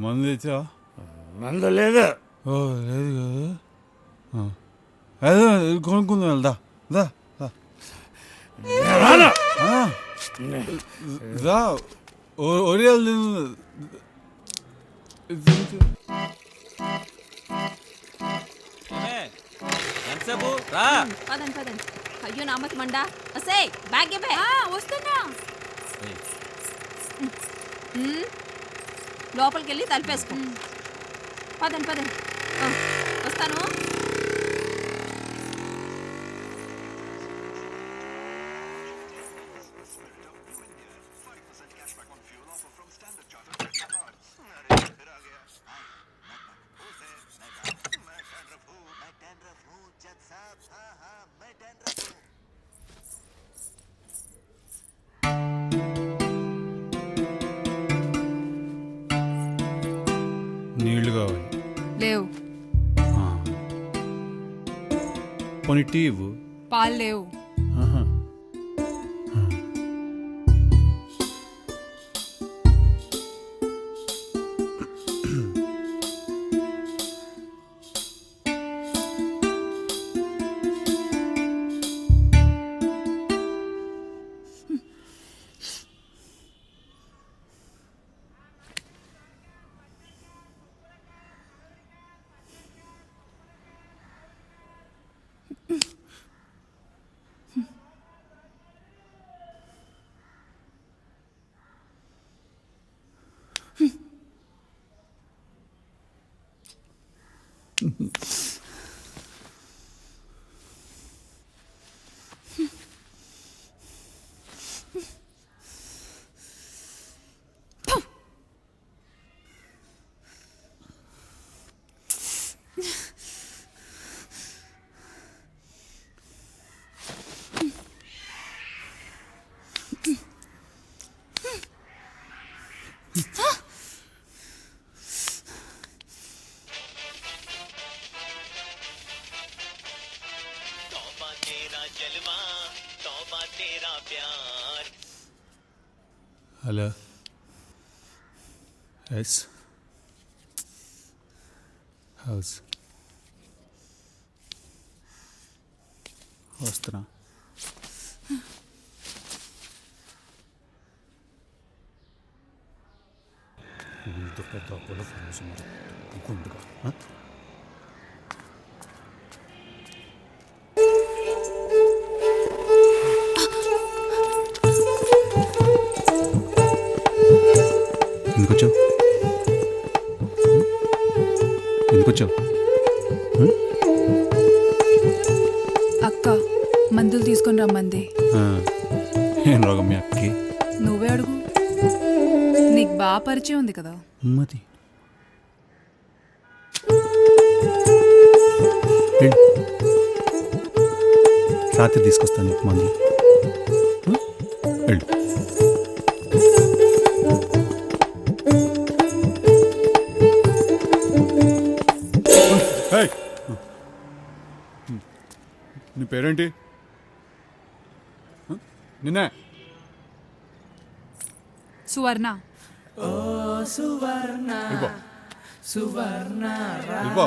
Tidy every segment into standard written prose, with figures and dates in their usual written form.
మందు తెచ్చా? మందు లేదు. ఓ లేదు కదా. అదే కొనుక్కుందాం వెళ్దా. దా రాను. దా ఒరియాలు ఎంతసేపు రా. పదండి పదండి. అయ్యో నామతి మండా. అసే బ్యాగ్ ఇవ్వే. వస్తున్నా. లోపలికి వెళ్ళి తలిపేసుకో. పదండి పదండి. వస్తాను. నీళ్లు కావాలి. లేవు. కొన్ని టీ ఇవ్వు. పాలు లేవు. హలో. ఎస్ హౌస్ వస్తున్నా. వీళ్ళతో పెద్ద అపోలో ఫార్మసీ గుండుగా. ఎందుకొచ్చావు? ఎందుకొచ్చావు? అక్క మందులు తీసుకొని రమ్మంది. ఏం రోగం మీ అక్కకి? నువ్వే అడుగు. నీకు బాగా పరిచయం ఉంది కదా. మతి రాత్రి తీసుకొస్తాను నీకు మందు. వెళ్ళు. నీ పేరేంటి? నిన్నే సువర్ణ. వెళ్ళిపో. వెళ్ళిపో.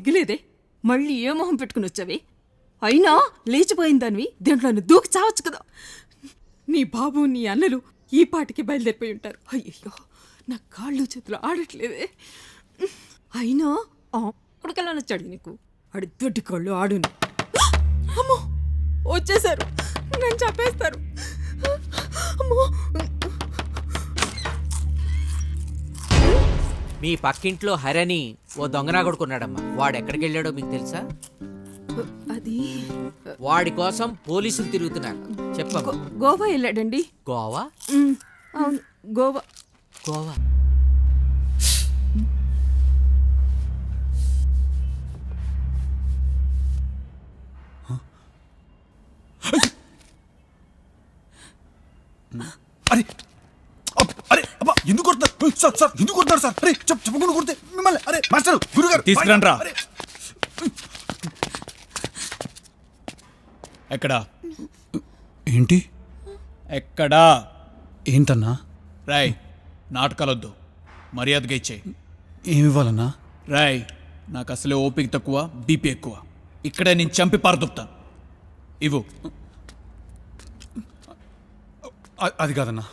సిగ్గులేదే మళ్ళీ ఏ మొహం పెట్టుకుని వచ్చావి అయినా లేచిపోయిన దానివి దీంట్లోనే దూకి చావచ్చు కదా నీ బాబు నీ అన్నలు ఈ పాటికి బయలుదేరిపోయి ఉంటారు అయ్యయ్యో నా కాళ్ళు చేతులు ఆడట్లేదే అయినా అక్కడికెళ్ళా నచ్చాడు నీకు ఆడి దొడ్డి కాళ్ళు ఆడుని అమ్మో వచ్చేసారు నేను చెప్పేస్తారు అమ్మో మీ పక్కింట్లో హరణి ఓ దొంగనా కొడుకున్నాడమ్మా వాడు ఎక్కడికి వెళ్ళాడో మీకు తెలుసా అది వాడి కోసం పోలీసులు తిరుగుతున్నారు చెప్పమ్మా గోవా వెళ్ళాడండి గోవా అవును గోవా గోవా అరే అరే అబ్బా ఎందుకు కొడతారు సార్ సార్ ఎందుకు కొడతారు సార్ అరే చెప్పకుండా కొడితే మిమ్మల్ని అరే మాస్టర్ గురుగారు తీసుకురండి రా ఎక్కడా ఏంటి ఎక్కడా ఏంటన్నా రాయ్ నాటకాలొద్దు మర్యాదగా ఇచ్చేయి ఏమి ఇవ్వాలన్నా రాయ్ నాకు అసలే ఓపిక తక్కువ బీపీ ఎక్కువ ఇక్కడే నేను చంపి పారదొప్పుతాను ఇవ్వు అది కాదన్నా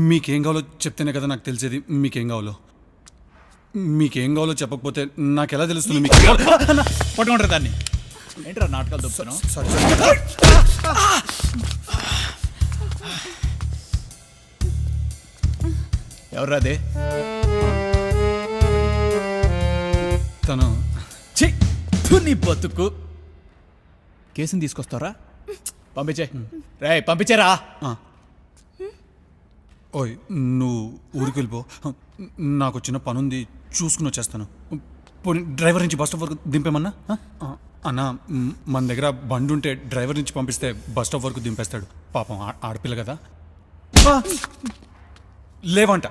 మీకేం కావాలో చెప్తేనే కదా నాకు తెలిసేది మీకేం కావాలో చెప్పకపోతే నాకు ఎలా తెలుస్తుంది మీకు పట్టుకుంటారు దాన్ని ఏంట్రా నాటకాలు దొప్పుతాను ఎవర్రా అదే తను నీ బతుకు కేసుని తీసుకొస్తారా పంపించే రే పంపించారా ఓయ్ నువ్వు ఊరికి వెళ్ళిపో నాకు చిన్న పని ఉంది చూసుకుని వచ్చేస్తాను పోనీ డ్రైవర్ నుంచి బస్ స్టాప్ వరకు దింపేమన్నా అన్న మన దగ్గర బండి ఉంటే డ్రైవర్ నుంచి పంపిస్తే బస్ స్టాప్ వరకు దింపేస్తాడు పాపం ఆడపిల్ల కదా లేవంట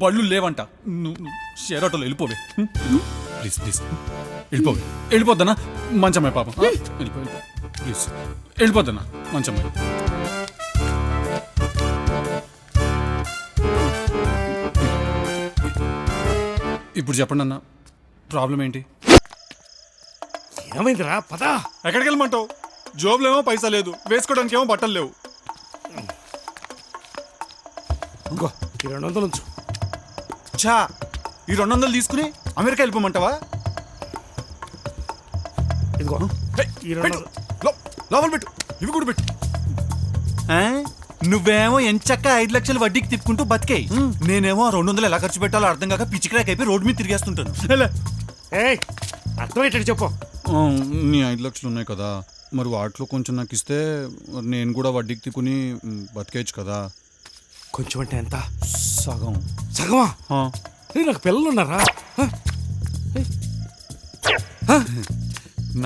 బళ్ళు లేవంట నువ్వు షేర్ ఆటోలో వెళ్ళిపోవే ప్లీజ్ ప్లీజ్ వెళ్ళిపోద్దన్నా మంచమ్మాయి పాపం ప్లీజ్ వెళ్ళిపోద్దన్నా మంచమ్మాయి ఇప్పుడు చెప్పండి అన్న ప్రాబ్లం ఏంటి ఏమైందిరా పదా ఎక్కడికి వెళ్ళమంటావు జోబులో ఏమో పైసా లేదు వేసుకోవడానికి ఏమో బట్టలు లేవు ఇంకో ఈ 200 ఉంచు ఛా ఈ 200 తీసుకుని అమెరికా వెళ్ళిపోమంటావా ఇదిగో ఈ 200 లోపల పెట్టు ఇవి కూడా పెట్టు నువ్వేమో ఎంచక్క 5 లక్షలు వడ్డీకి తిప్పుకుంటూ బతికాయి నేనేమో 200 ఎలా ఖర్చు పెట్టాలో అర్థం కాక పిచ్చిక్రాక్ అయిపోయి రోడ్డు మీద తిరిగేస్తుంటాను ఏయ్ అర్థమయ్యేటట్టు చెప్పు నీ 5 లక్షలు ఉన్నాయి కదా మరి వాటిలో కొంచెం నాకు ఇస్తే నేను కూడా వడ్డీకి తిప్పుకుని బతికేయచ్చు కదా కొంచెం అంటే ఎంత సగం సగమా నాకు పిల్లలు ఉన్నారా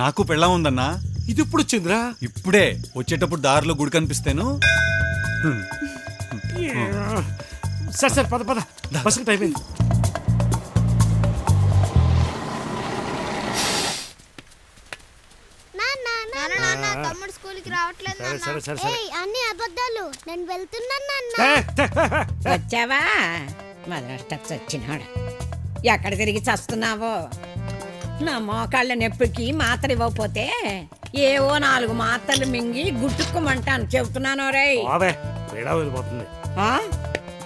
నాకు పెళ్ళం ఉందన్నా ఇది ఇప్పుడు వచ్చిందిరా ఇప్పుడే వచ్చేటప్పుడు దారిలో గుడి కనిపిస్తాను సరే సరే పద పద బస్సుకి టైం అయింది తమ్ముడు స్కూల్కి రావట్లేదు సరే సరే సరే సరే అన్ని అబద్ధాలు నేను వెళ్తున్నాను నాన్న వచ్చావా మొదట చచ్చినాడు ఎక్కడ తిరిగి చస్తున్నావో నా మోకాళ్ళ నొప్పికి మాత్ర ఇవ్వకపోతే ఏవో 4 మాత్రలు మింగి గుట్టుకోమంటాను చెబుతున్నాను రేయ్ వేడా వెళ్ళిపోతుంది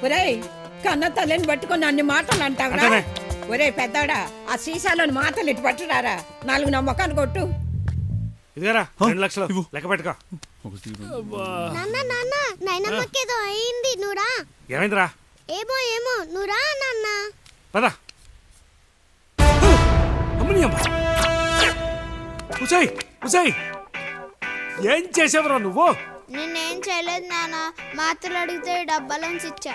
ఒరేయ్ కన్న తల్లిని పట్టుకొని అన్ని మాటలు అంటావురా ఒరే పెద్దోడా ఆ సీసాలోని మాటలు ఇటు పట్టురారా 4 నా మొక్కను కొట్టు ఇదిగారా 2 లక్షలు లెక్క పెట్టుకో నాన్న నాన్న నైనమ్మకేదో అయింది నువ్వురా ఏమైందిరా ఏమో ఏమో నువ్వురా నాన్న పద అమ్మని అమ్మ ఉసాయ్ ఉసాయ్ ఏం చేసావురా నువ్వు నేనేం చేయలేదు నాన్న మాత్రలు అడిగితే డబ్బాలోంచి ఇచ్చా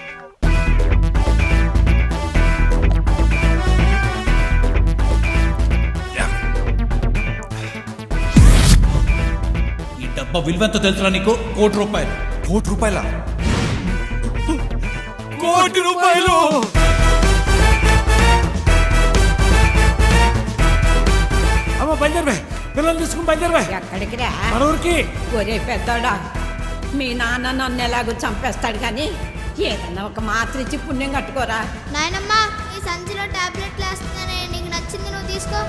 ఈ డబ్బా విలువెంతో తెలుసురా నీకు? ₹1 కోటి. ₹1 కోటి? ₹1 కోటి! అమ్మ బయలుదేరివే పిల్లలు తీసుకుని బయలుదేరివే ఎక్కడికి రా మన ఊరికి ఒరే పెద్దోడా మీ నాన్న నన్ను ఎలాగో చంపేస్తాడు కానీ ఏదన్నా ఒక మాత్ర ఇచ్చి పుణ్యం కట్టుకోరా నాయనమ్మ ఈ సంచిలో టాబ్లెట్లు వేస్తున్నానే నీకు వచ్చింది, నువ్వు తీసుకో.